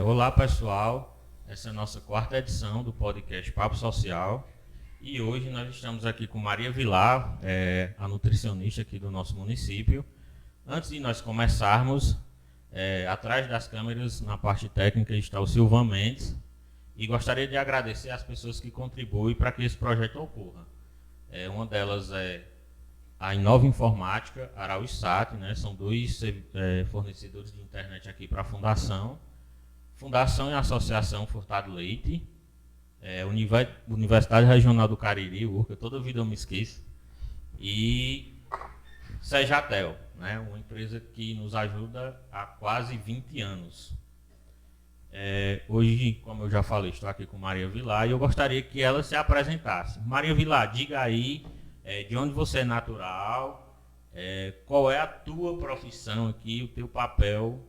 Olá pessoal, essa é a nossa quarta edição do podcast Papo Social e hoje nós estamos aqui com Maria Vilar, a nutricionista aqui do nosso município. Antes de nós começarmos, atrás das câmeras, na parte técnica, está o Silvan Mendes e gostaria de agradecer às pessoas que contribuem para que esse projeto ocorra. Uma delas é a Inova Informática, Araújo-Sat, né? São dois fornecedores de internet aqui para a Fundação e Associação Furtado Leite, Universidade Regional do Cariri, URCA, toda vida eu me esqueço, e Sejatel, né? Uma empresa que nos ajuda há quase 20 anos. Hoje, como eu já falei, estou aqui com Maria Vilar e eu gostaria que ela se apresentasse. Maria Vilar, diga aí de onde você é natural, qual é a tua profissão aqui, o teu papel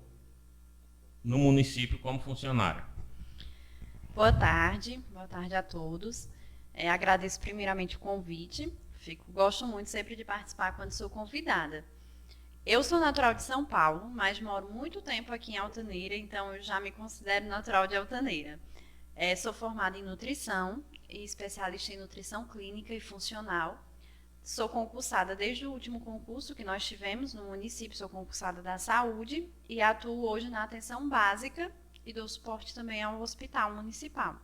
no município como funcionária. Boa tarde a todos. Agradeço primeiramente o convite. Gosto muito sempre de participar quando sou convidada. Eu sou natural de São Paulo, mas moro muito tempo aqui em Altaneira, então eu já me considero natural de Altaneira. Sou formada em nutrição e especialista em nutrição clínica e funcional. Sou concursada desde o último concurso que nós tivemos no município, sou concursada da saúde e atuo hoje na atenção básica e dou suporte também ao hospital municipal.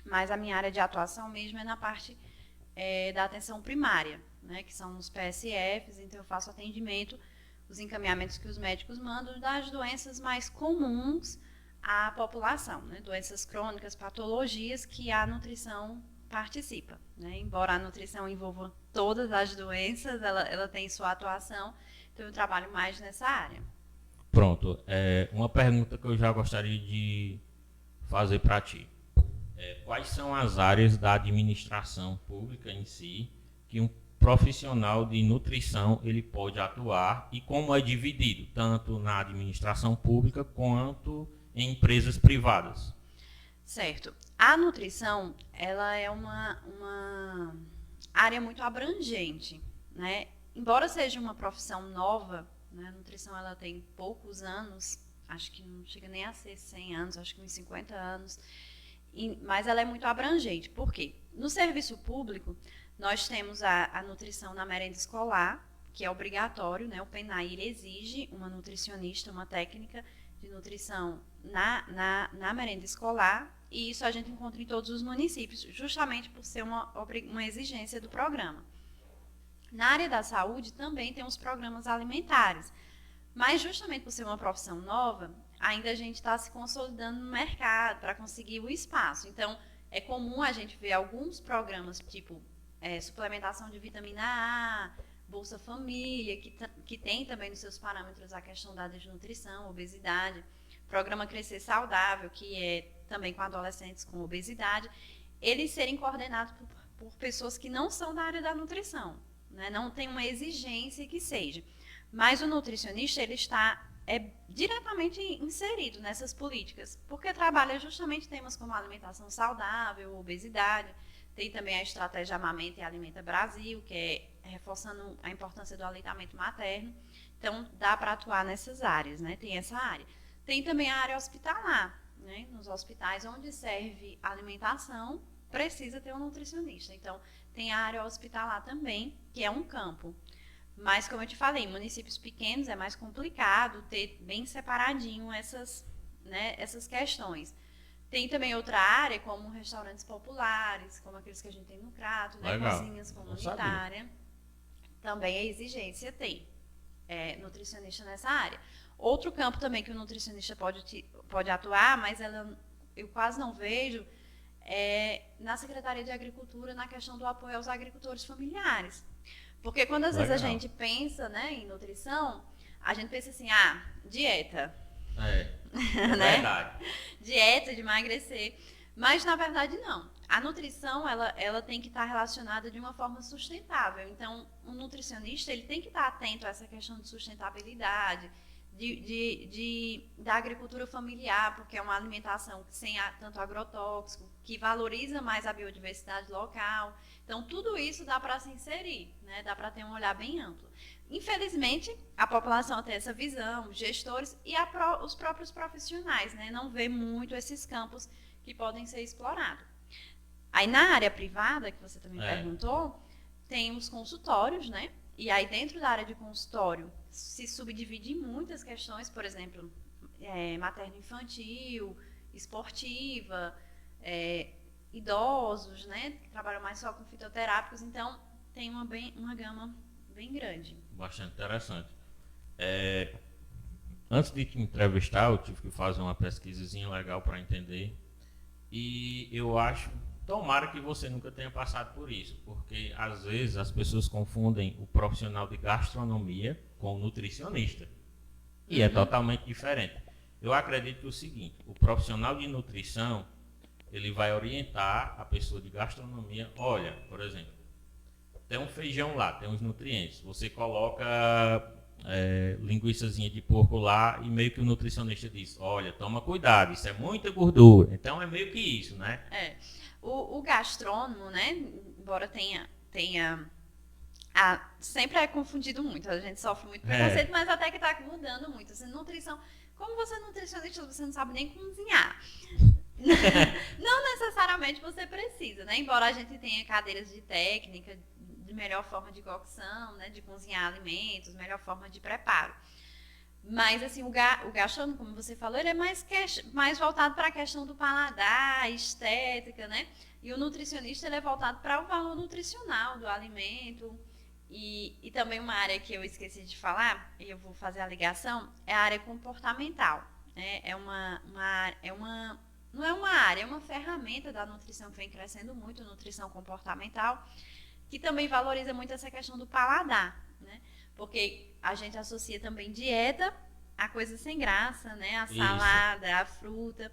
Mas a minha área de atuação mesmo é na parte da atenção primária, né, que são os PSFs, então eu faço atendimento, os encaminhamentos que os médicos mandam das doenças mais comuns à população, né, doenças crônicas, patologias que a nutrição participa, né? Embora a nutrição envolva todas as doenças, ela tem sua atuação, então eu trabalho mais nessa área. Pronto, uma pergunta que eu já gostaria de fazer para ti. Quais são as áreas da administração pública em si que um profissional de nutrição ele pode atuar e como é dividido, tanto na administração pública quanto em empresas privadas? Certo. A nutrição, ela é uma área muito abrangente, né? Embora seja uma profissão nova, né? A nutrição ela tem poucos anos, acho que não chega nem a ser 100 anos, acho que uns 50 anos, mas ela é muito abrangente. Por quê? No serviço público, nós temos a nutrição na merenda escolar, que é obrigatório, né? O PENAI ele exige uma nutricionista, uma técnica de nutrição na merenda escolar, e isso a gente encontra em todos os municípios, justamente por ser uma exigência do programa. Na área da saúde também tem os programas alimentares, mas justamente por ser uma profissão nova, ainda a gente está se consolidando no mercado para conseguir o espaço. Então, é comum a gente ver alguns programas, tipo suplementação de vitamina A, Bolsa Família, que tem também nos seus parâmetros a questão da desnutrição, obesidade, programa Crescer Saudável, que é também com adolescentes com obesidade, eles serem coordenados por pessoas que não são da área da nutrição, né? Não tem uma exigência que seja. Mas o nutricionista ele está diretamente inserido nessas políticas, porque trabalha justamente temas como alimentação saudável, obesidade, tem também a estratégia Amamenta e Alimenta Brasil, que é reforçando a importância do aleitamento materno. Então, dá para atuar nessas áreas, né? Tem essa área. Tem também a área hospitalar, né? Nos hospitais onde serve alimentação, precisa ter um nutricionista. Então, tem a área hospitalar também, que é um campo. Mas, como eu te falei, em municípios pequenos é mais complicado ter bem separadinho essas questões. Tem também outra área, como restaurantes populares, como aqueles que a gente tem no Crato, né? Cozinhas comunitárias. Também a exigência tem nutricionista nessa área. Outro campo também que o nutricionista pode atuar, mas eu quase não vejo, na Secretaria de Agricultura, na questão do apoio aos agricultores familiares. Porque quando às vezes a gente pensa, né, em nutrição, a gente pensa assim, dieta. É né? verdade. Dieta de emagrecer. Mas, na verdade, não. A nutrição, ela tem que estar relacionada de uma forma sustentável. Então, o nutricionista, ele tem que estar atento a essa questão de sustentabilidade, da agricultura familiar, porque é uma alimentação sem tanto agrotóxico, que valoriza mais a biodiversidade local. Então, tudo isso dá para se inserir, né? Dá para ter um olhar bem amplo. Infelizmente, a população tem essa visão, os gestores e os próprios profissionais, né? Não vê muito esses campos que podem ser explorados. Aí, na área privada, que você também perguntou, tem os consultórios, né? E aí, dentro da área de consultório, se subdivide em muitas questões, por exemplo, materno-infantil, esportiva, idosos, né? Que trabalham mais só com fitoterápicos. Então, tem uma gama bem grande. Bastante interessante. Antes de te entrevistar, eu tive que fazer uma pesquisazinha legal para entender. E eu acho, tomara que você nunca tenha passado por isso, porque às vezes as pessoas confundem o profissional de gastronomia com o nutricionista. E é totalmente diferente. Eu acredito que é o seguinte, o profissional de nutrição, ele vai orientar a pessoa de gastronomia. Olha, por exemplo, tem um feijão lá, tem uns nutrientes. Você coloca linguiçazinha de porco lá e meio que o nutricionista diz, olha, toma cuidado, isso é muita gordura. Então é meio que isso, né? O gastrônomo, né, embora tenha sempre é confundido muito, a gente sofre muito preconceito, mas até que está mudando muito. Assim, nutrição, como você é nutricionista, você não sabe nem cozinhar. Não necessariamente você precisa, né? Embora a gente tenha cadeiras de técnica, de melhor forma de cocção, né? De cozinhar alimentos, melhor forma de preparo. Mas, assim, o gastrônomo, como você falou, ele é mais voltado para a questão do paladar, estética, né? E o nutricionista, ele é voltado para o valor nutricional do alimento. E também uma área que eu esqueci de falar, e eu vou fazer a ligação, é a área comportamental. Né? Não é uma área, é uma ferramenta da nutrição que vem crescendo muito, nutrição comportamental, que também valoriza muito essa questão do paladar, né? Porque a gente associa também dieta a coisa sem graça, né? A salada, a fruta.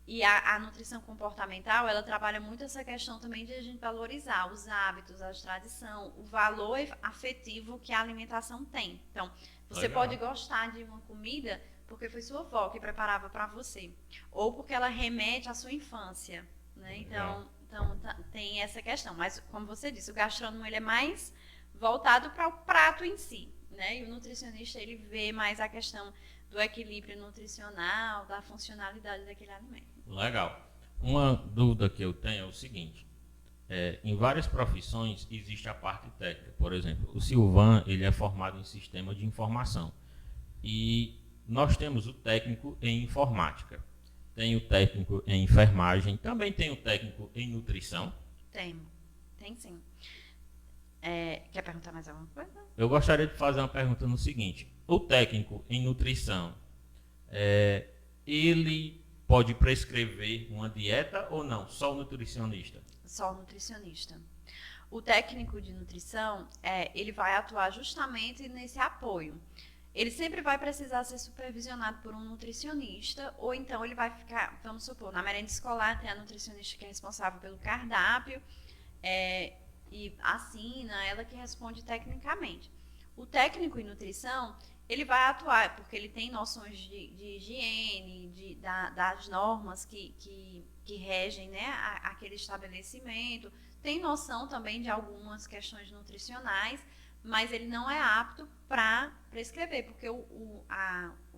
E a nutrição comportamental, ela trabalha muito essa questão também de a gente valorizar os hábitos, a tradição, o valor afetivo que a alimentação tem. Então, você pode gostar de uma comida porque foi sua avó que preparava para você, ou porque ela remete à sua infância, né? Então tem essa questão. Mas, como você disse, o gastrônomo ele é mais voltado para o prato em si, né? E o nutricionista ele vê mais a questão do equilíbrio nutricional, da funcionalidade daquele alimento. Legal. Uma dúvida que eu tenho é o seguinte, em várias profissões existe a parte técnica. Por exemplo, o Silvan ele é formado em sistema de informação e nós temos o técnico em informática, tem o técnico em enfermagem, também tem o técnico em nutrição. Tem sim. Quer perguntar mais alguma coisa? Eu gostaria de fazer uma pergunta no seguinte, o técnico em nutrição, ele pode prescrever uma dieta ou não? Só o nutricionista? Só o nutricionista. O técnico de nutrição, ele vai atuar justamente nesse apoio. Ele sempre vai precisar ser supervisionado por um nutricionista, ou então ele vai ficar, vamos supor, na merenda escolar tem a nutricionista que é responsável pelo cardápio, e assina, ela que responde tecnicamente. O técnico em nutrição, ele vai atuar, porque ele tem noções de higiene, das normas que regem, né, aquele estabelecimento, tem noção também de algumas questões nutricionais, mas ele não é apto para prescrever, porque o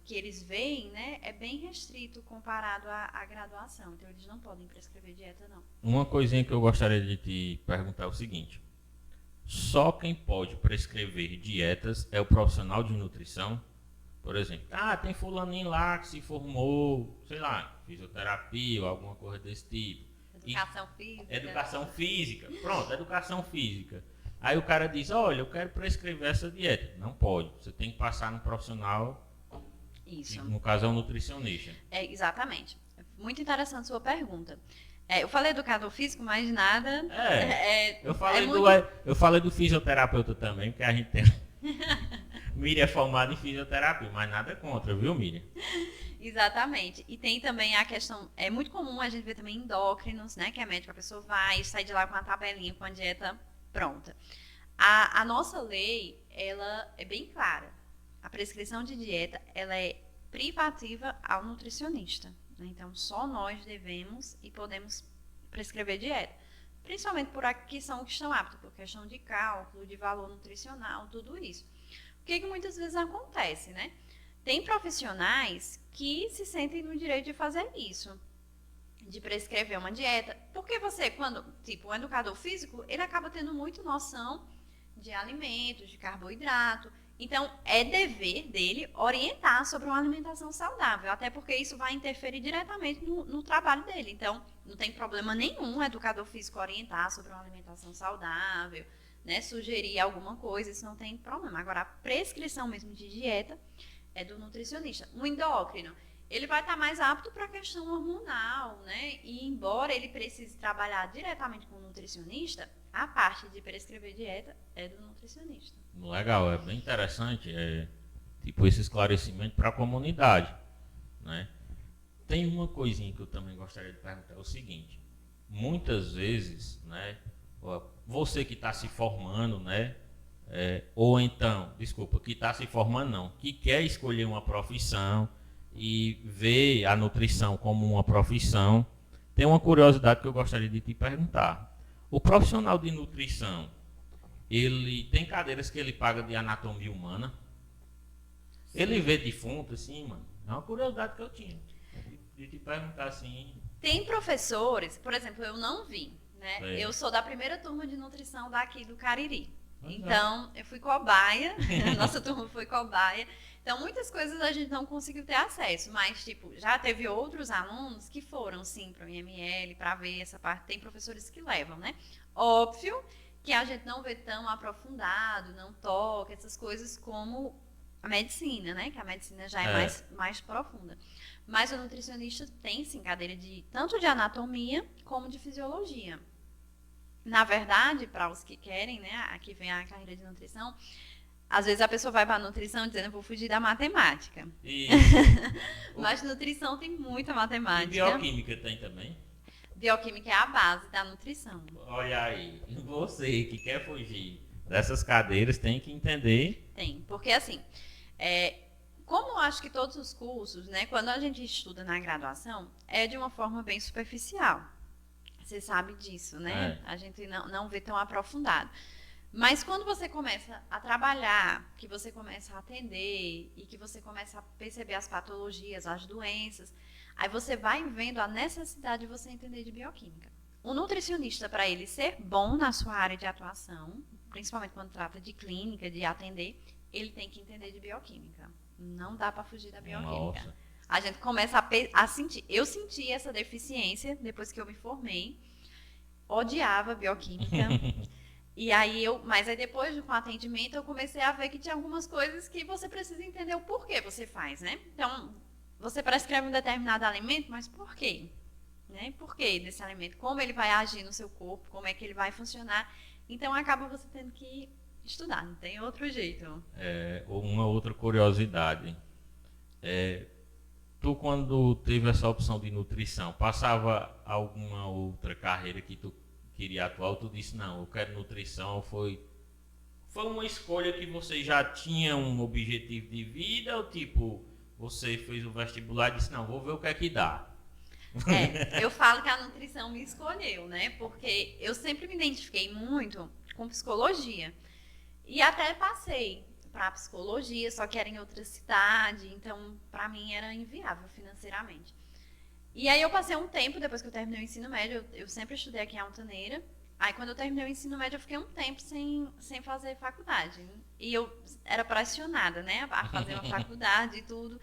que eles veem, né, é bem restrito comparado à graduação, então eles não podem prescrever dieta, não. Uma coisinha que eu gostaria de te perguntar é o seguinte, só quem pode prescrever dietas é o profissional de nutrição? Por exemplo, tem fulaninho lá que se formou, sei lá, fisioterapia ou alguma coisa desse tipo. Educação física. Educação física, pronto, educação física. Aí o cara diz, olha, eu quero prescrever essa dieta. Não pode, você tem que passar no profissional, isso. Que no caso é um nutricionista. Exatamente. Muito interessante a sua pergunta. Eu falei educador físico, mas nada... Eu falei do fisioterapeuta também, porque a gente tem... Miriam é formada em fisioterapia, mas nada contra, viu, Miriam? Exatamente. E tem também a questão... É muito comum a gente ver também endócrinos, né? Que é médico, a pessoa vai e sai de lá com uma tabelinha, com a dieta pronta. A nossa lei, ela é bem clara. A prescrição de dieta, ela é privativa ao nutricionista. Né? Então, só nós devemos e podemos prescrever dieta. Principalmente por aqui são que estão aptos, por questão de cálculo, de valor nutricional, tudo isso. O que muitas vezes acontece, né? Tem profissionais que se sentem no direito de fazer isso, de prescrever uma dieta, porque você, quando, tipo, o educador físico, ele acaba tendo muito noção de alimentos, de carboidrato, então é dever dele orientar sobre uma alimentação saudável, até porque isso vai interferir diretamente no trabalho dele, então não tem problema nenhum o educador físico orientar sobre uma alimentação saudável, né, sugerir alguma coisa, isso não tem problema. Agora, a prescrição mesmo de dieta é do nutricionista. O endócrino, ele vai estar mais apto para a questão hormonal, né? E embora ele precise trabalhar diretamente com o nutricionista, a parte de prescrever dieta é do nutricionista. Legal, é bem interessante, tipo esse esclarecimento para a comunidade, né? Tem uma coisinha que eu também gostaria de perguntar, é o seguinte: muitas vezes, né, você que está se formando, né, ou então, desculpa, que está se formando não, que quer escolher uma profissão e vê a nutrição como uma profissão, tem uma curiosidade que eu gostaria de te perguntar. O profissional de nutrição, ele tem cadeiras que ele paga de anatomia humana? Sim. Ele vê defunto, assim, mano? É uma curiosidade que eu tinha, de te perguntar assim. Tem professores, por exemplo, eu não vi, né? Eu sou da primeira turma de nutrição daqui do Cariri. Então, eu fui cobaia, a nossa turma foi cobaia. Então, muitas coisas a gente não conseguiu ter acesso, mas, tipo, já teve outros alunos que foram, sim, para o IML, para ver essa parte. Tem professores que levam, né? Óbvio que a gente não vê tão aprofundado, não toca essas coisas como a medicina, né? Que a medicina já é mais profunda. Mas o nutricionista tem, sim, cadeira tanto de anatomia como de fisiologia. Na verdade, para os que querem, né, aqui vem a carreira de nutrição, às vezes a pessoa vai para a nutrição dizendo, eu vou fugir da matemática. Mas nutrição tem muita matemática. E bioquímica tem também? Bioquímica é a base da nutrição. Olha aí, você que quer fugir dessas cadeiras tem que entender. Tem, porque assim, como eu acho que todos os cursos, né, quando a gente estuda na graduação, é de uma forma bem superficial. Você sabe disso, né? A gente não vê tão aprofundado. Mas quando você começa a trabalhar, que você começa a atender e que você começa a perceber as patologias, as doenças, aí você vai vendo a necessidade de você entender de bioquímica. O nutricionista, para ele ser bom na sua área de atuação, principalmente quando trata de clínica, de atender, ele tem que entender de bioquímica. Não dá para fugir da bioquímica. Nossa. A gente começa a sentir. Eu senti essa deficiência depois que eu me formei. Odiava bioquímica. Mas aí depois com o atendimento eu comecei a ver que tinha algumas coisas que você precisa entender o porquê você faz, né? Então, você prescreve um determinado alimento, mas por quê? Né? Por que desse alimento? Como ele vai agir no seu corpo? Como é que ele vai funcionar? Então, acaba você tendo que estudar, não tem outro jeito. Uma outra curiosidade. Tu, quando teve essa opção de nutrição, passava alguma outra carreira que tu queria atuar, ou tu disse, não, eu quero nutrição, foi uma escolha que você já tinha um objetivo de vida, ou tipo, você fez o vestibular e disse, não, vou ver o que é que dá? Eu falo que a nutrição me escolheu, né? Porque eu sempre me identifiquei muito com psicologia. E até passei para psicologia, só que era em outra cidade, então para mim era inviável financeiramente. E aí eu passei um tempo, depois que eu terminei o ensino médio, eu sempre estudei aqui em Altaneira. Aí quando eu terminei o ensino médio, eu fiquei um tempo sem fazer faculdade. E eu era pressionada, né, a fazer uma faculdade e tudo.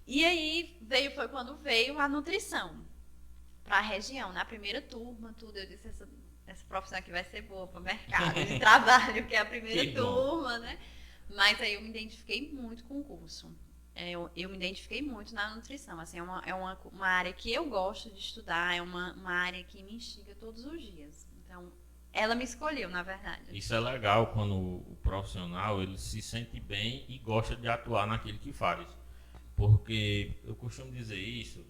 E aí foi quando veio a nutrição para a região, na primeira turma, tudo. Eu disse, essa profissão aqui vai ser boa para o mercado de trabalho, que é a primeira turma, né? Mas aí eu me identifiquei muito com o curso. Eu me identifiquei muito na nutrição. Assim, é uma área que eu gosto de estudar, é uma área que me instiga todos os dias. Então, ela me escolheu, na verdade. Isso é legal quando o profissional ele se sente bem e gosta de atuar naquilo que faz. Porque eu costumo dizer isso,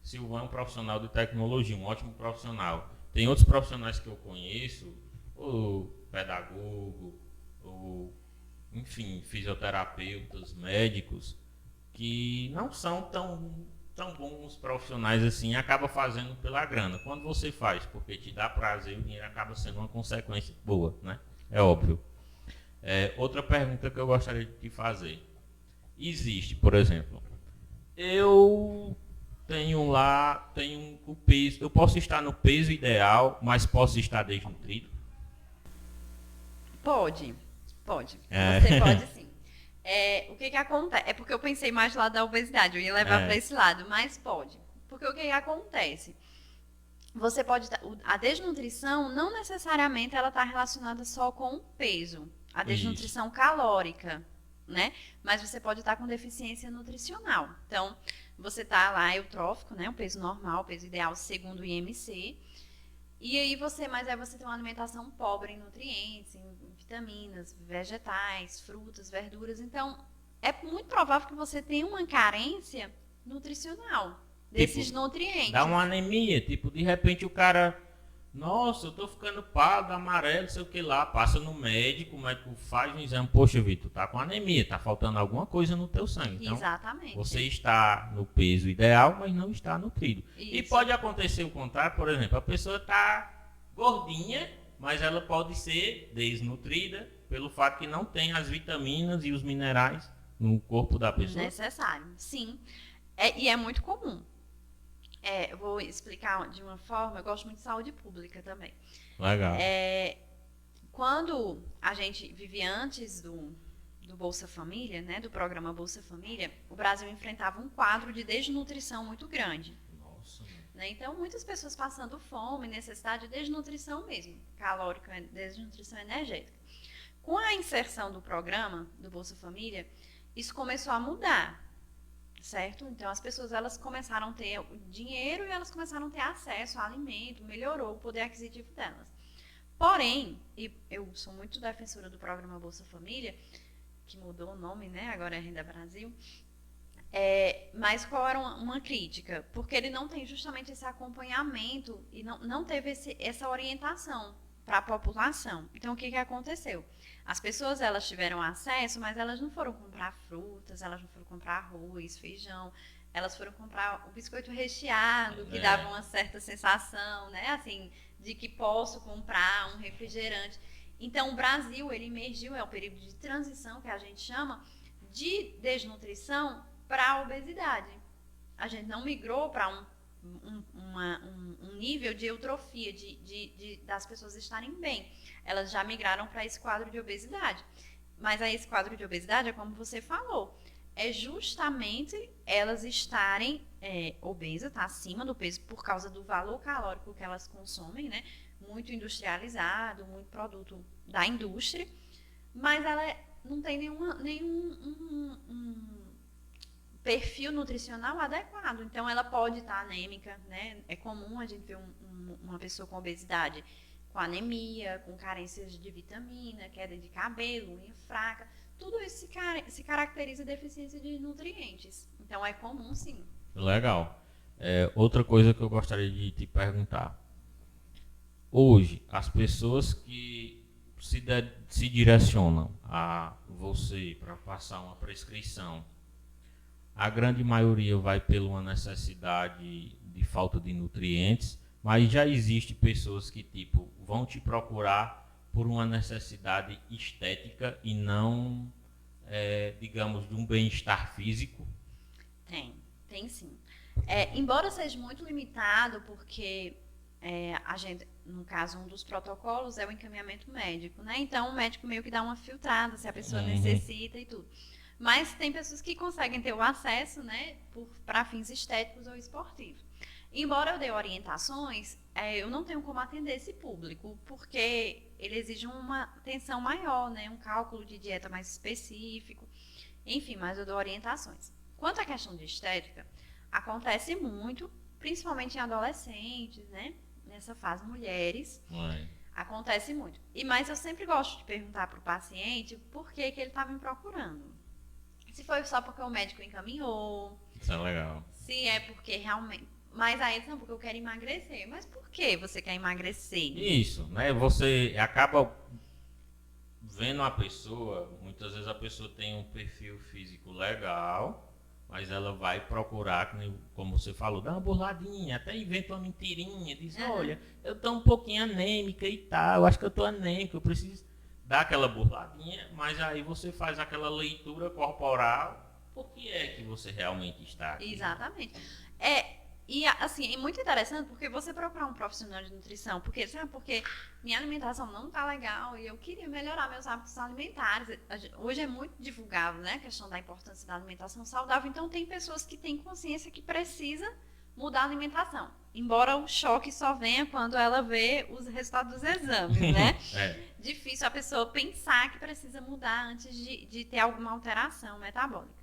Silvan é um profissional de tecnologia, um ótimo profissional. Tem outros profissionais que eu conheço, o pedagogo, enfim, fisioterapeutas, médicos, que não são tão bons profissionais assim, acaba fazendo pela grana. Quando você faz porque te dá prazer, o dinheiro acaba sendo uma consequência boa, né? É óbvio. Outra pergunta que eu gostaria de te fazer. Existe, por exemplo, eu tenho o peso, eu posso estar no peso ideal, mas posso estar desnutrido? Pode. É. Você pode sim. O que acontece? É porque eu pensei mais do lado da obesidade, eu ia levar para esse lado, mas pode. Porque o que acontece? Você pode a desnutrição não necessariamente ela está relacionada só com o peso, a desnutrição calórica, né? Mas você pode estar com deficiência nutricional. Então, você está lá eutrófico, né? O peso normal, o peso ideal segundo o IMC. E aí você tem uma alimentação pobre em nutrientes, em vitaminas, vegetais, frutas, verduras. Então, é muito provável que você tenha uma carência nutricional desses nutrientes. Dá uma anemia, de repente o cara, nossa, eu tô ficando pálido, amarelo, não sei o que lá, passa no médico, o médico faz um exame, poxa, Vitor, tá com anemia, tá faltando alguma coisa no teu sangue. Então, exatamente. Você está no peso ideal, mas não está nutrido. Isso. E pode acontecer o contrário, por exemplo, a pessoa tá gordinha, mas ela pode ser desnutrida pelo fato que não tem as vitaminas e os minerais no corpo da pessoa. Necessário, sim. E é muito comum. Eu vou explicar de uma forma, eu gosto muito de saúde pública também. Legal. Quando a gente vivia antes do Bolsa Família, né, do programa Bolsa Família, o Brasil enfrentava um quadro de desnutrição muito grande. Nossa. Né? Então, muitas pessoas passando fome, necessidade de desnutrição mesmo, calórica, desnutrição energética. Com a inserção do programa do Bolsa Família, isso começou a mudar. Certo? Então, as pessoas elas começaram a ter dinheiro e elas começaram a ter acesso a alimento, melhorou o poder aquisitivo delas. Porém, e eu sou muito defensora do programa Bolsa Família, que mudou o nome, né? Agora é Renda Brasil. Mas qual era uma crítica? Porque ele não tem justamente esse acompanhamento e não teve essa orientação para a população. Então, o que aconteceu? As pessoas, elas tiveram acesso, mas elas não foram comprar frutas, elas não foram comprar arroz, feijão, elas foram comprar o biscoito recheado, que dava uma certa sensação, né, assim, de que posso comprar um refrigerante. Então, o Brasil, ele emergiu, é o período de transição, que a gente chama, de desnutrição para a obesidade. A gente não migrou para um nível de eutrofia, das pessoas estarem bem. Elas já migraram para esse quadro de obesidade. Mas aí esse quadro de obesidade é como você falou. É justamente elas estarem obesas, tá acima do peso por causa do valor calórico que elas consomem, né? Muito industrializado, muito produto da indústria. Mas ela não tem nenhum perfil nutricional adequado. Então, ela pode estar anêmica, né? É comum a gente ver uma pessoa com obesidade com anemia, com carências de vitamina, queda de cabelo, unha fraca. Tudo isso se caracteriza deficiência de nutrientes. Então, é comum, sim. Legal. Outra coisa que eu gostaria de te perguntar. Hoje, as pessoas que se direcionam a você para passar uma prescrição, a grande maioria vai pela uma necessidade de falta de nutrientes, mas já existe pessoas que vão te procurar por uma necessidade estética e não, digamos, de um bem-estar físico? Tem sim. Embora seja muito limitado, porque a gente, no caso, um dos protocolos é o encaminhamento médico, né? Então, o médico meio que dá uma filtrada se a pessoa necessita e tudo. Mas tem pessoas que conseguem ter o acesso, né, para fins estéticos ou esportivos. Embora eu dê orientações, eu não tenho como atender esse público, porque ele exige uma atenção maior, né, um cálculo de dieta mais específico. Enfim, mas eu dou orientações. Quanto à questão de estética, acontece muito, principalmente em adolescentes, né, nessa fase mulheres. Acontece muito. Mas eu sempre gosto de perguntar para o paciente por que ele estava me procurando. Se foi só porque o médico encaminhou. Isso é legal. Se é porque realmente... Mas aí, não, porque eu quero emagrecer. Mas por que você quer emagrecer? Isso, né? Você acaba vendo a pessoa, muitas vezes a pessoa tem um perfil físico legal, mas ela vai procurar, como você falou, dar uma burladinha, até inventa uma mentirinha, diz, olha, eu estou um pouquinho anêmica e tal, eu acho que eu estou anêmica, eu preciso dar aquela burladinha, mas aí você faz aquela leitura corporal, por que é que você realmente está aqui? Exatamente. E assim, é muito interessante porque você procurar um profissional de nutrição, porque minha alimentação não está legal e eu queria melhorar meus hábitos alimentares. Hoje é muito divulgado, né, a questão da importância da alimentação saudável, então tem pessoas que têm consciência que precisa mudar a alimentação, embora o choque só venha quando ela vê os resultados dos exames, né? Difícil a pessoa pensar que precisa mudar antes de ter alguma alteração metabólica.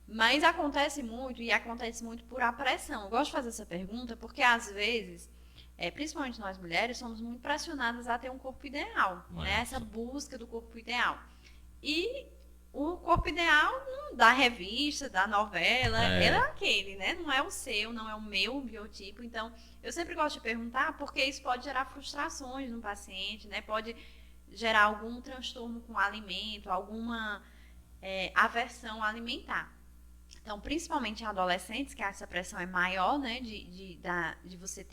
Mas acontece muito por pressão. Eu gosto de fazer essa pergunta porque, às vezes, principalmente nós mulheres, somos muito pressionadas a ter um corpo ideal, né? Essa busca do corpo ideal. E o corpo ideal da revista, da novela, é aquele, né? Não é o seu, não é o meu biotipo. Então, eu sempre gosto de perguntar porque isso pode gerar frustrações no paciente, né? Pode gerar algum transtorno com o alimento, alguma aversão alimentar. Então, principalmente em adolescentes, que essa pressão é maior, né, de você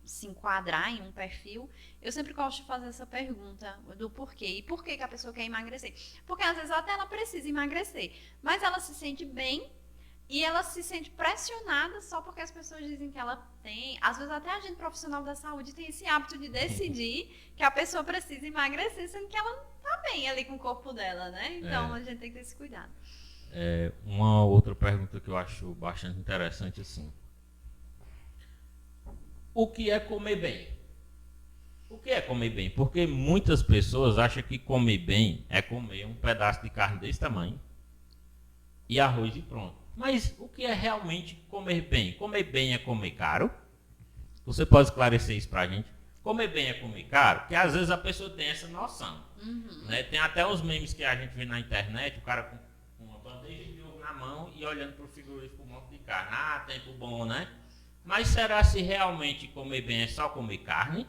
se enquadrar em um perfil, eu sempre gosto de fazer essa pergunta do porquê. E por que a pessoa quer emagrecer? Porque às vezes até ela precisa emagrecer, mas ela se sente bem e ela se sente pressionada só porque as pessoas dizem que ela tem. Às vezes até a gente profissional da saúde tem esse hábito de decidir que a pessoa precisa emagrecer, sendo que ela não está bem ali com o corpo dela, né? Então a gente tem que ter esse cuidado. Uma outra pergunta que eu acho bastante interessante assim. O que é comer bem? O que é comer bem? Porque muitas pessoas acham que comer bem é comer um pedaço de carne desse tamanho e arroz e pronto. Mas o que é realmente comer bem? Comer bem é comer caro? Você pode esclarecer isso pra gente? Comer bem é comer caro? Porque às vezes a pessoa tem essa noção. Né? Tem até os memes que a gente vê na internet, o cara com uma bandeja de ovo na mão e olhando pro frigorífico com um monte de carne. Tempo bom, né? Mas será se realmente comer bem é só comer carne?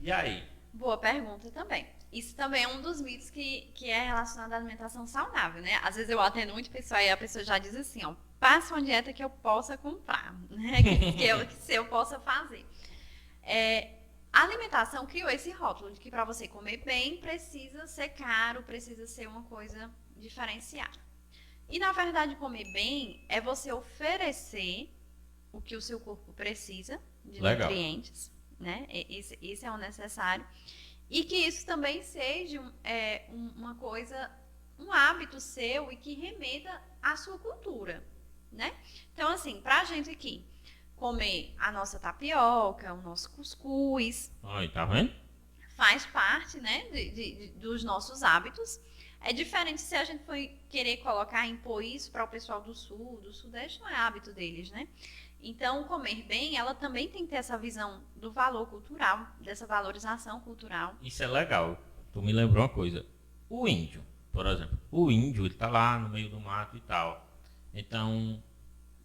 E aí? Boa pergunta também. Isso também é um dos mitos que é relacionado à alimentação saudável, né? Às vezes eu atendo muito pessoal e a pessoa já diz assim, ó, passa uma dieta que eu possa comprar, né? que eu possa fazer. A alimentação criou esse rótulo de que para você comer bem precisa ser caro, precisa ser uma coisa diferenciada. E na verdade comer bem é você oferecer o que o seu corpo precisa de nutrientes, né? Esse é o necessário. E que isso também seja uma coisa, um hábito seu e que remeta à sua cultura, né? Então, assim, pra gente aqui, comer a nossa tapioca, o nosso cuscuz. Oi, tá vendo? Faz parte, né, dos nossos hábitos. É diferente se a gente for querer impor isso para o pessoal do sul, do sudeste, não é hábito deles, né? Então, comer bem, ela também tem que ter essa visão do valor cultural, dessa valorização cultural. Isso é legal. Tu me lembrou uma coisa. O índio, por exemplo. O índio, ele tá lá no meio do mato e tal. Então,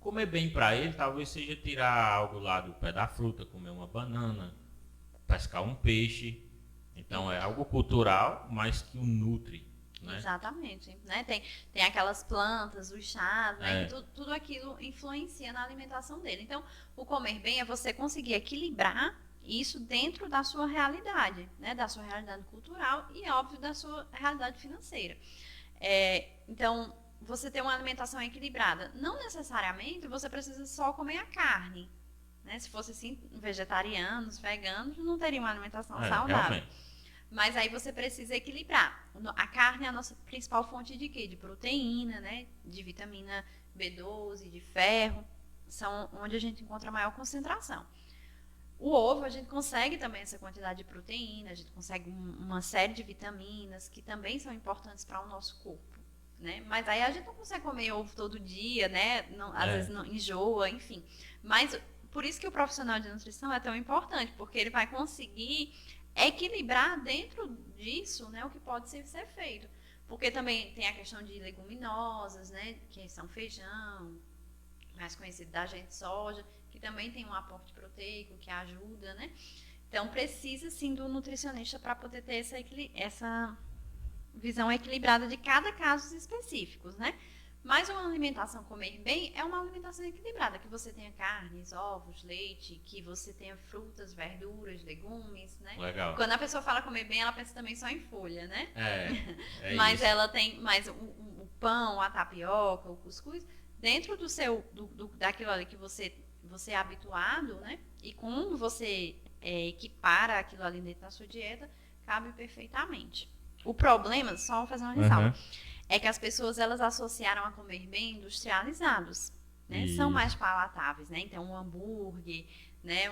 comer bem para ele talvez seja tirar algo lá do pé da fruta, comer uma banana, pescar um peixe. Então, é algo cultural, mas que o nutre. Né? Exatamente, né? Tem aquelas plantas, os chás, né? Que tudo aquilo influencia na alimentação dele. Então, o comer bem é você conseguir equilibrar isso dentro da sua realidade, né? Da sua realidade cultural e, óbvio, da sua realidade financeira. Então, você ter uma alimentação equilibrada. Não necessariamente você precisa só comer a carne, né? Se fosse assim, vegetarianos, veganos, não teriam uma alimentação saudável. Realmente. Mas aí você precisa equilibrar. A carne é a nossa principal fonte de quê? De proteína, né? De vitamina B12, de ferro. São onde a gente encontra a maior concentração. O ovo, a gente consegue também essa quantidade de proteína, a gente consegue uma série de vitaminas que também são importantes para o nosso corpo, né? Mas aí a gente não consegue comer ovo todo dia, né? Às vezes não enjoa, enfim. Mas por isso que o profissional de nutrição é tão importante, porque ele vai conseguir equilibrar dentro disso, né, o que pode ser feito. Porque também tem a questão de leguminosas, né, que são feijão, mais conhecido da gente, soja, que também tem um aporte proteico que ajuda, né? Então precisa sim do nutricionista para poder ter essa visão equilibrada de cada caso específicos, né? Mas uma alimentação comer bem é uma alimentação equilibrada, que você tenha carnes, ovos, leite, que você tenha frutas, verduras, legumes, né? Legal. Quando a pessoa fala comer bem, ela pensa também só em folha, né? É Mas isso. ela tem mais o pão, a tapioca, o cuscuz, dentro do seu, daquilo ali que você é habituado, né? E como você equipara aquilo ali dentro da sua dieta, cabe perfeitamente. O problema, só vou fazer uma ressalva, é que as pessoas elas associaram a comer bem industrializados, né? São mais palatáveis, né? Então um hambúrguer, né?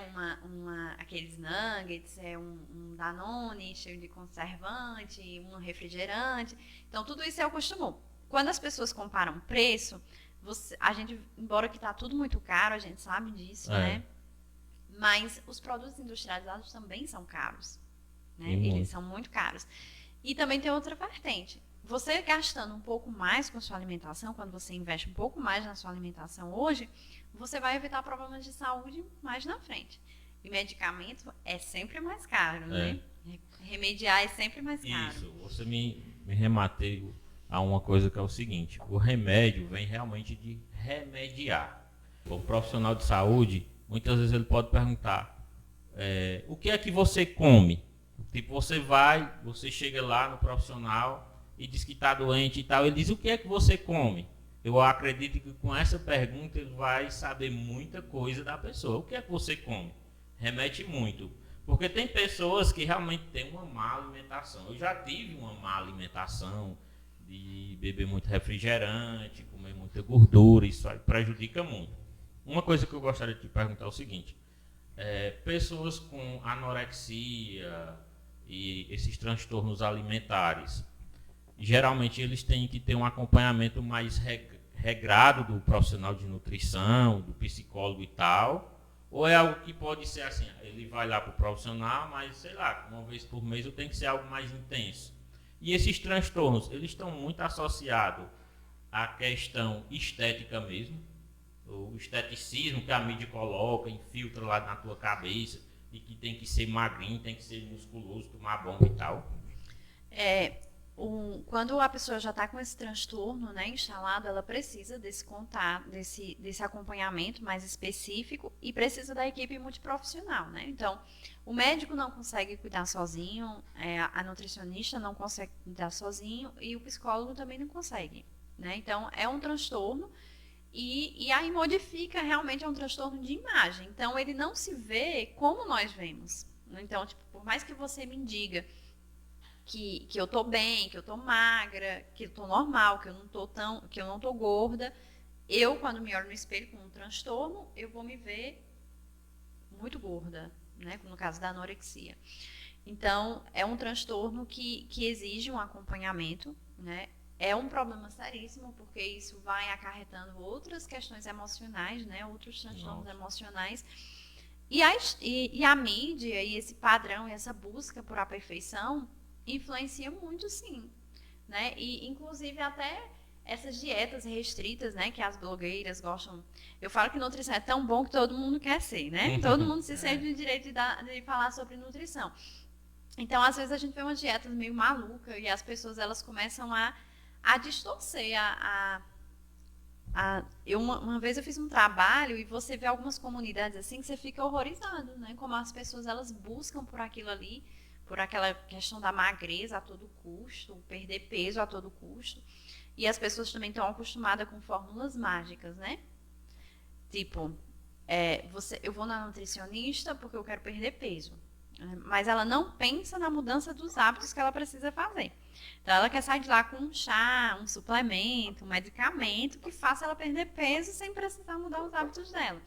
Aqueles nuggets, um Danone cheio de conservante, um refrigerante. Então tudo isso é o costume. Quando as pessoas comparam preço, a gente, embora que está tudo muito caro, a gente sabe disso, né? Mas os produtos industrializados também são caros, né? Eles são muito caros. E também tem outra vertente. Você gastando um pouco mais com a sua alimentação, quando você investe um pouco mais na sua alimentação hoje, você vai evitar problemas de saúde mais na frente. E medicamento é sempre mais caro, né? Remediar é sempre mais caro. Isso, você me rematei a uma coisa que é o seguinte: o remédio vem realmente de remediar. O profissional de saúde, muitas vezes ele pode perguntar, o que é que você come? Tipo, você chega lá no profissional e diz que está doente e tal, ele diz, o que é que você come? Eu acredito que com essa pergunta ele vai saber muita coisa da pessoa. O que é que você come? Remete muito. Porque tem pessoas que realmente têm uma má alimentação. Eu já tive uma má alimentação, de beber muito refrigerante, comer muita gordura, isso aí prejudica muito. Uma coisa que eu gostaria de te perguntar é o seguinte: pessoas com anorexia e esses transtornos alimentares, geralmente eles têm que ter um acompanhamento mais regrado do profissional de nutrição, do psicólogo e tal, ou é algo que pode ser assim, ele vai lá para o profissional, mas sei lá, uma vez por mês eu tenho que ser algo mais intenso. E esses transtornos, eles estão muito associados à questão estética mesmo, o esteticismo que a mídia coloca, infiltra lá na tua cabeça, e que tem que ser magrinho, tem que ser musculoso, tomar bomba e tal. Quando a pessoa já está com esse transtorno, né, instalado, ela precisa desse contato, desse acompanhamento mais específico e precisa da equipe multiprofissional, né? Então, o médico não consegue cuidar sozinho, a nutricionista não consegue cuidar sozinho e o psicólogo também não consegue, né? Então, é um transtorno e aí modifica, realmente é um transtorno de imagem. Então, ele não se vê como nós vemos. Então, tipo, por mais que você me diga que eu tô bem, que eu tô magra, que eu tô normal, que eu não tô gorda, eu, quando me olho no espelho com um transtorno, eu vou me ver muito gorda, né? No caso da anorexia. Então, é um transtorno que exige um acompanhamento, né? É um problema seríssimo, porque isso vai acarretando outras questões emocionais, né? Outros transtornos emocionais. E a mídia, e esse padrão, e essa busca por a perfeição, influencia muito, sim, né? E, inclusive, até essas dietas restritas, né? Que as blogueiras gostam. Eu falo que nutrição é tão bom que todo mundo quer ser, né? Todo mundo se sente no direito de falar sobre nutrição. Então, às vezes, a gente vê umas dietas meio malucas e as pessoas, elas começam a distorcer uma vez eu fiz um trabalho e você vê algumas comunidades assim que você fica horrorizado, né? Como as pessoas, elas buscam por aquilo ali, por aquela questão da magreza a todo custo, perder peso a todo custo. E as pessoas também estão acostumadas com fórmulas mágicas, né? Tipo, eu vou na nutricionista porque eu quero perder peso. Mas ela não pensa na mudança dos hábitos que ela precisa fazer. Então, ela quer sair de lá com um chá, um suplemento, um medicamento que faça ela perder peso sem precisar mudar os hábitos dela.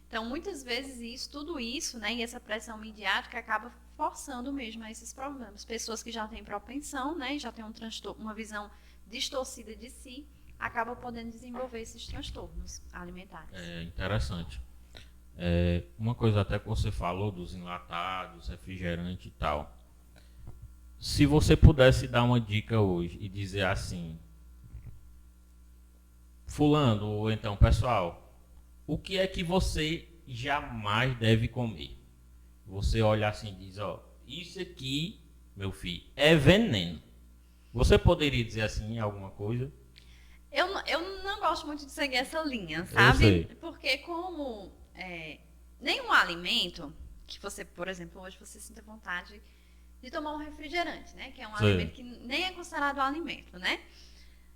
Então, muitas vezes, tudo isso, né, e essa pressão midiática acaba forçando mesmo a esses problemas. Pessoas que já têm propensão, né, já têm uma visão distorcida de si, acabam podendo desenvolver esses transtornos alimentares. É interessante. Uma coisa até que você falou dos enlatados, refrigerante e tal. Se você pudesse dar uma dica hoje e dizer assim, fulano, ou então pessoal, o que é que você jamais deve comer? Você olha assim e diz, isso aqui, meu filho, é veneno. Você poderia dizer assim alguma coisa? Eu não gosto muito de seguir essa linha, Eu sabe? sei. Porque como nenhum alimento que você, por exemplo, hoje você sinta vontade de tomar um refrigerante, né? Que é um Sei. alimento que nem é considerado um alimento, né?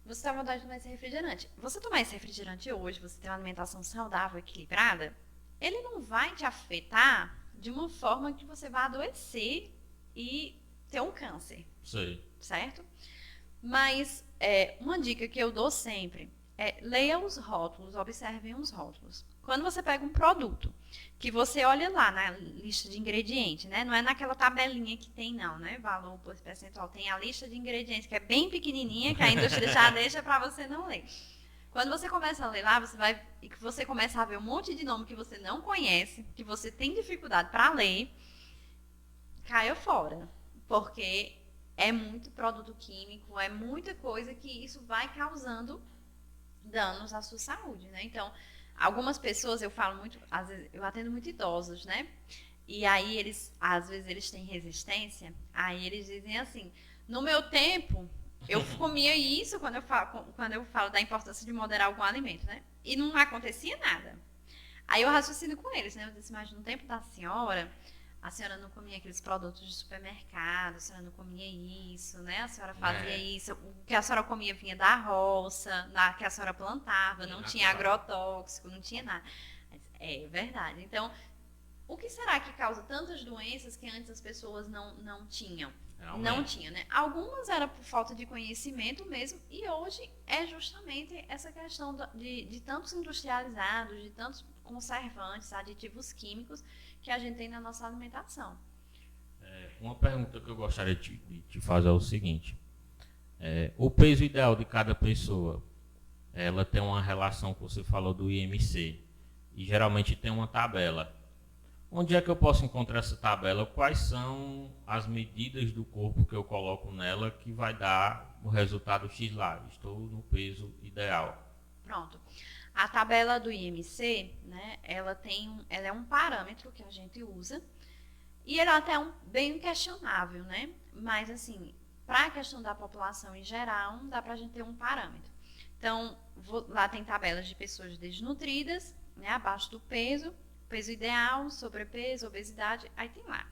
Você tem vontade de tomar esse refrigerante. Você tomar esse refrigerante hoje, você tem uma alimentação saudável, equilibrada, ele não vai te afetar de uma forma que você vai adoecer e ter um câncer, Sei. certo? Mas uma dica que eu dou sempre é leia os rótulos, observem os rótulos. Quando você pega um produto, que você olha lá na lista de ingredientes, né? Não é naquela tabelinha que tem, não, né? Valor por percentual. Tem a lista de ingredientes, que é bem pequenininha, que a indústria já deixa para você não ler. Quando você começa a ler lá, você começa a ver um monte de nome que você não conhece, que você tem dificuldade para ler, caia fora. Porque é muito produto químico, é muita coisa que isso vai causando danos à sua saúde, né? Então, algumas pessoas, eu falo muito, às vezes, eu atendo muito idosos, né? E aí às vezes eles têm resistência, aí eles dizem assim, no meu tempo, eu comia isso quando eu falo da importância de moderar algum alimento, né? E não acontecia nada. Aí eu raciocino com eles, né? Eu disse, mas no tempo da senhora, a senhora não comia aqueles produtos de supermercado, a senhora não comia isso, né? A senhora fazia isso. O que a senhora comia vinha da roça, que a senhora plantava, não tinha agrotóxico, não tinha nada. É verdade. Então, o que será que causa tantas doenças que antes as pessoas não tinham? Realmente. Não tinha, né? Algumas era por falta de conhecimento mesmo, e hoje é justamente essa questão de tantos industrializados, de tantos conservantes, aditivos químicos que a gente tem na nossa alimentação. Uma pergunta que eu gostaria de te fazer é o seguinte. O peso ideal de cada pessoa, ela tem uma relação que você falou do IMC, e geralmente tem uma tabela. Onde é que eu posso encontrar essa tabela? Quais são as medidas do corpo que eu coloco nela que vai dar o resultado X lá? Estou no peso ideal. Pronto. A tabela do IMC, né, ela é um parâmetro que a gente usa e ele é até bem questionável, né? Mas assim, para a questão da população em geral, dá para a gente ter um parâmetro. Então, lá tem tabelas de pessoas desnutridas, né, abaixo do peso ideal, sobrepeso, obesidade, aí tem lá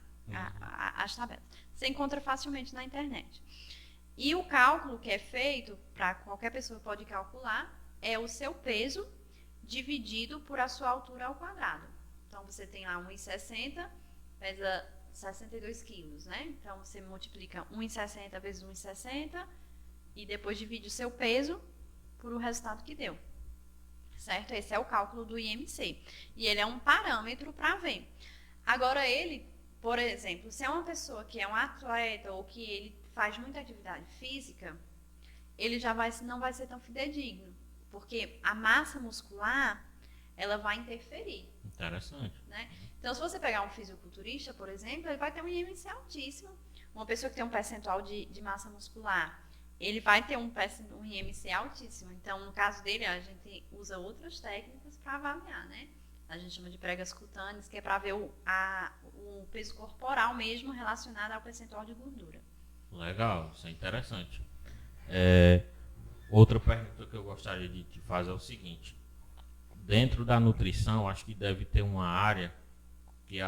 as tabelas. Você encontra facilmente na internet. E o cálculo que é feito, para qualquer pessoa pode calcular, é o seu peso dividido por a sua altura ao quadrado. Então, você tem lá 1,60, pesa 62 quilos, né? Então, você multiplica 1,60 vezes 1,60 e depois divide o seu peso por o resultado que deu. Certo? Esse é o cálculo do IMC. E ele é um parâmetro para ver. Agora, ele, por exemplo, se é uma pessoa que é um atleta ou que ele faz muita atividade física, ele já não vai ser tão fidedigno. Porque a massa muscular, ela vai interferir. Interessante. Né? Então, se você pegar um fisiculturista, por exemplo, ele vai ter um IMC altíssimo. Uma pessoa que tem um percentual de massa muscular, ele vai ter um IMC altíssimo. Então, no caso dele, a gente usa outras técnicas para avaliar, né? A gente chama de pregas cutâneas, que é para ver o peso corporal mesmo relacionado ao percentual de gordura. Legal, isso é interessante. Outra pergunta que eu gostaria de te fazer é o seguinte. Dentro da nutrição, acho que deve ter uma área que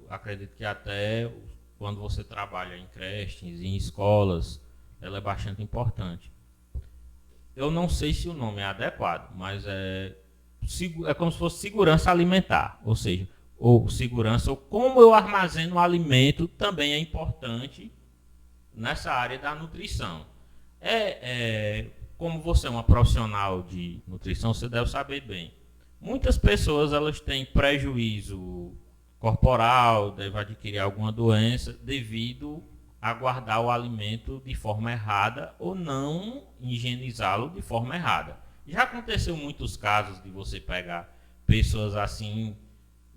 acredito que até quando você trabalha em creches, em escolas, ela é bastante importante. Eu não sei se o nome é adequado, mas é como se fosse segurança alimentar, ou seja, ou segurança, ou como eu armazeno o alimento também é importante nessa área da nutrição. Como você é uma profissional de nutrição, você deve saber bem. Muitas pessoas elas têm prejuízo corporal, devem adquirir alguma doença devido a guardar o alimento de forma errada ou não higienizá-lo de forma errada. Já aconteceu muitos casos de você pegar pessoas assim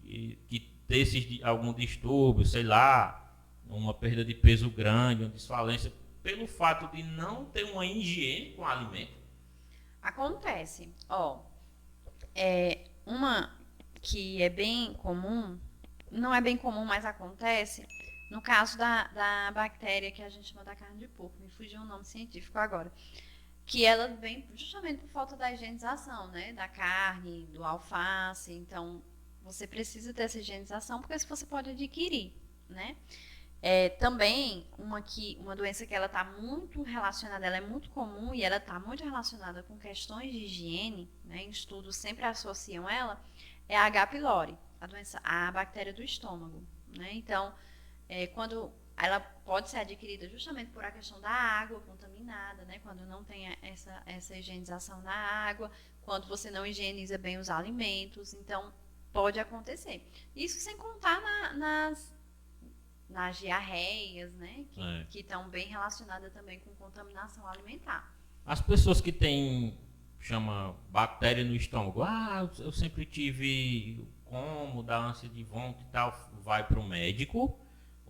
que tem algum distúrbio, sei lá, uma perda de peso grande, uma desfalência, pelo fato de não ter uma higiene com o alimento? Acontece. Uma que é bem comum, não é bem comum, mas acontece, no caso da bactéria que a gente chama da carne de porco, me fugiu o nome científico agora, que ela vem justamente por falta da higienização, né? Da carne, do alface. Então, você precisa ter essa higienização, porque isso você pode adquirir, né? Também, uma doença que ela está muito relacionada, ela é muito comum e ela está muito relacionada com questões de higiene, né? Em estudos sempre associam ela, é a H. pylori, a bactéria do estômago, né? Então, quando ela pode ser adquirida justamente por a questão da água contaminada, né? Quando não tem essa higienização na água, quando você não higieniza bem os alimentos, então pode acontecer. Isso sem contar nas diarreias, né? Que estão bem relacionadas também com contaminação alimentar. As pessoas que têm, chama bactéria no estômago, eu sempre tive como, dá ânsia de vômito e tal, vai para o médico.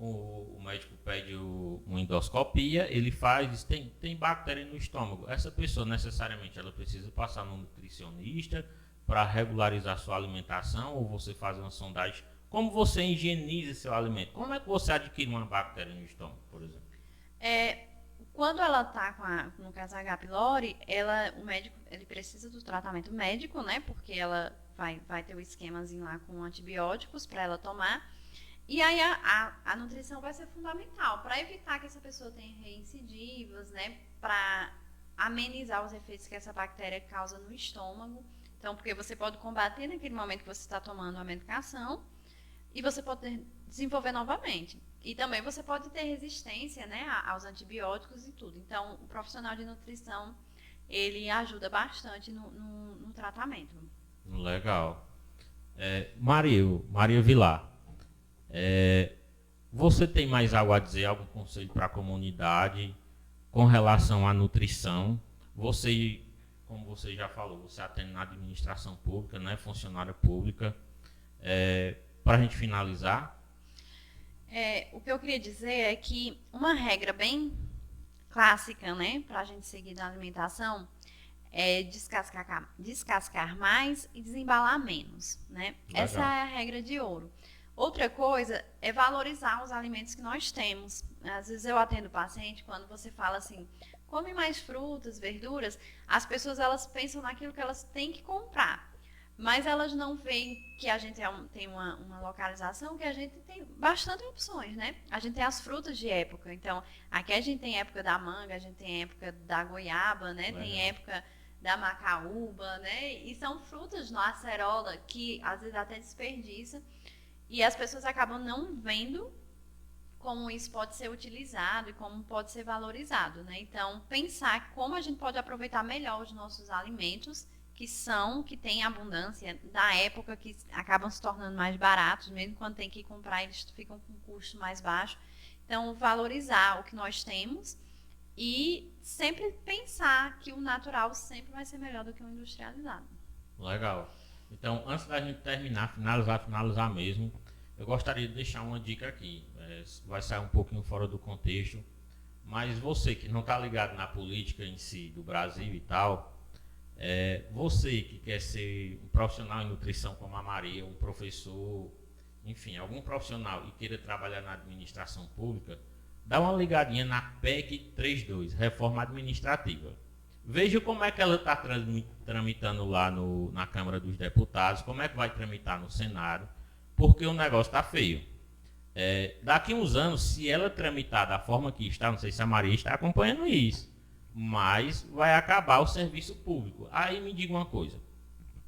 O médico pede uma endoscopia, ele faz, tem bactéria no estômago. Essa pessoa necessariamente ela precisa passar no nutricionista para regularizar sua alimentação, ou você faz uma sondagem. Como você higieniza seu alimento? Como é que você adquire uma bactéria no estômago, por exemplo? Quando ela está no caso H. pylori, o médico ele precisa do tratamento médico, né? Porque ela vai ter o esquemazinho lá com antibióticos para ela tomar. E aí a nutrição vai ser fundamental para evitar que essa pessoa tenha reincidivas, né? Para amenizar os efeitos que essa bactéria causa no estômago. Então, porque você pode combater naquele momento que você está tomando a medicação e você pode desenvolver novamente. E também você pode ter resistência, né, aos antibióticos e tudo. Então, o profissional de nutrição, ele ajuda bastante no tratamento. Legal. Maria Vilar. Você tem mais algo a dizer, algum conselho para a comunidade com relação à nutrição? Você, como você já falou, você atende na administração pública, né, funcionária pública. Para a gente finalizar. O que eu queria dizer é que uma regra bem clássica, né, para a gente seguir na alimentação é descascar mais e desembalar menos, né? Legal. Essa é a regra de ouro. Outra coisa é valorizar os alimentos que nós temos. Às vezes eu atendo paciente quando você fala assim, come mais frutas, verduras, as pessoas elas pensam naquilo que elas têm que comprar, mas elas não veem que a gente tem uma localização que a gente tem bastante opções, né? A gente tem as frutas de época, então aqui a gente tem época da manga, a gente tem época da goiaba, né? Tem época da macaúba, né? E são frutas no acerola que às vezes até desperdiça. E as pessoas acabam não vendo como isso pode ser utilizado e como pode ser valorizado, né? Então, pensar como a gente pode aproveitar melhor os nossos alimentos, que têm abundância, da época que acabam se tornando mais baratos, mesmo quando tem que comprar, eles ficam com custo mais baixo. Então, valorizar o que nós temos e sempre pensar que o natural sempre vai ser melhor do que o industrializado. Legal. Então, antes da gente terminar, finalizar mesmo, eu gostaria de deixar uma dica aqui. Vai sair um pouquinho fora do contexto, mas você que não está ligado na política em si do Brasil e tal, você que quer ser um profissional em nutrição como a Maria, um professor, enfim, algum profissional e queira trabalhar na administração pública, dá uma ligadinha na PEC 32, Reforma Administrativa. Veja como é que ela está tramitando lá na Câmara dos Deputados, como é que vai tramitar no Senado, porque o negócio está feio. Daqui a uns anos, se ela tramitar da forma que está, não sei se a Maria está acompanhando isso, mas vai acabar o serviço público. Aí me diga uma coisa,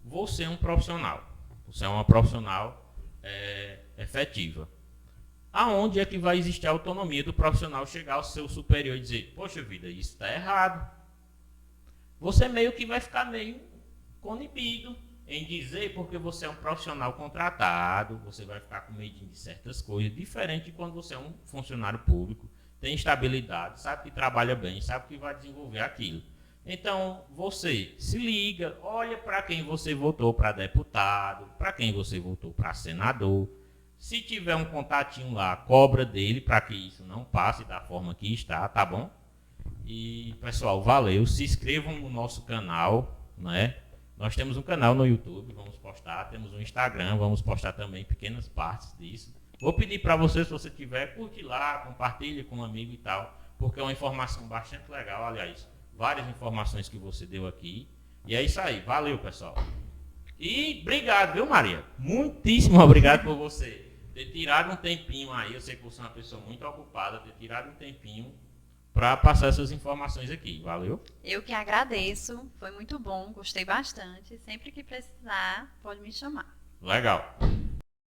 você é um profissional, você é uma profissional efetiva. Aonde é que vai existir a autonomia do profissional chegar ao seu superior e dizer, poxa vida, isso está errado? Você meio que vai ficar meio coinibido em dizer, porque você é um profissional contratado, você vai ficar com medo de certas coisas, diferente de quando você é um funcionário público, tem estabilidade, sabe que trabalha bem, sabe que vai desenvolver aquilo. Então, você se liga, olha para quem você votou para deputado, para quem você votou para senador. Se tiver um contatinho lá, cobra dele para que isso não passe da forma que está, tá bom? E, pessoal, valeu. Se inscrevam no nosso canal, né? Nós temos um canal no YouTube, vamos postar. Temos um Instagram, vamos postar também pequenas partes disso. Vou pedir para você, se você tiver, curte lá, compartilhe com um amigo e tal, porque é uma informação bastante legal. Aliás, várias informações que você deu aqui. E é isso aí. Valeu, pessoal. E obrigado, viu, Maria? Muitíssimo obrigado por você ter tirado um tempinho aí. Eu sei que você é uma pessoa muito ocupada, ter tirado um tempinho para passar essas informações aqui. Valeu? Eu que agradeço. Foi muito bom. Gostei bastante. Sempre que precisar, pode me chamar. Legal.